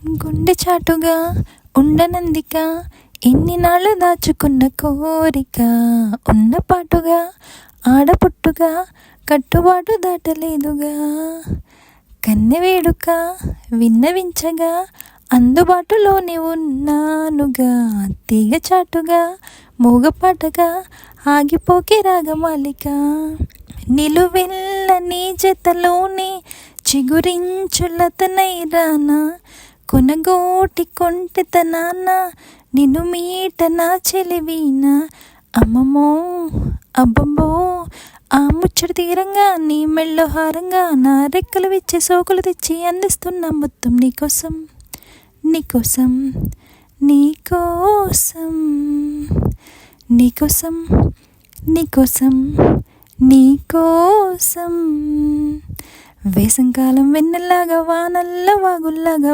గుండె చాటుగా ఉండనందిక ఎన్ని నాళ్ళు దాచుకున్న కోరిక ఉన్న పాటుగా ఆడపుట్టుగా కట్టుబాటు దాటలేదుగా కన్నె వేడుక విన్నవించగా అందుబాటులోనే ఉన్నానుగా తీగ చాటుగా మూగపాటగా ఆగిపోకే రాగమాలిక నిలువెల్ల నీ జతలోనే చిగురించులతనై రానా కొనగోటి కొంటెతనాన నిన్ను మీట నా చెలివీనా అమ్మమ్మో అబ్బమ్మో ఆ ముచ్చట తీరంగా నీ మెళ్ళో హారంగా నా రెక్కలు విచ్చి సోకులు తెచ్చి అందిస్తున్న మొత్తం నీకోసం నీకోసం నీకోసం నీకోసం నీకోసం నీకోసం వేసంకాలం వెన్నెల్లాగా వానల్ల వాగుల్లాగా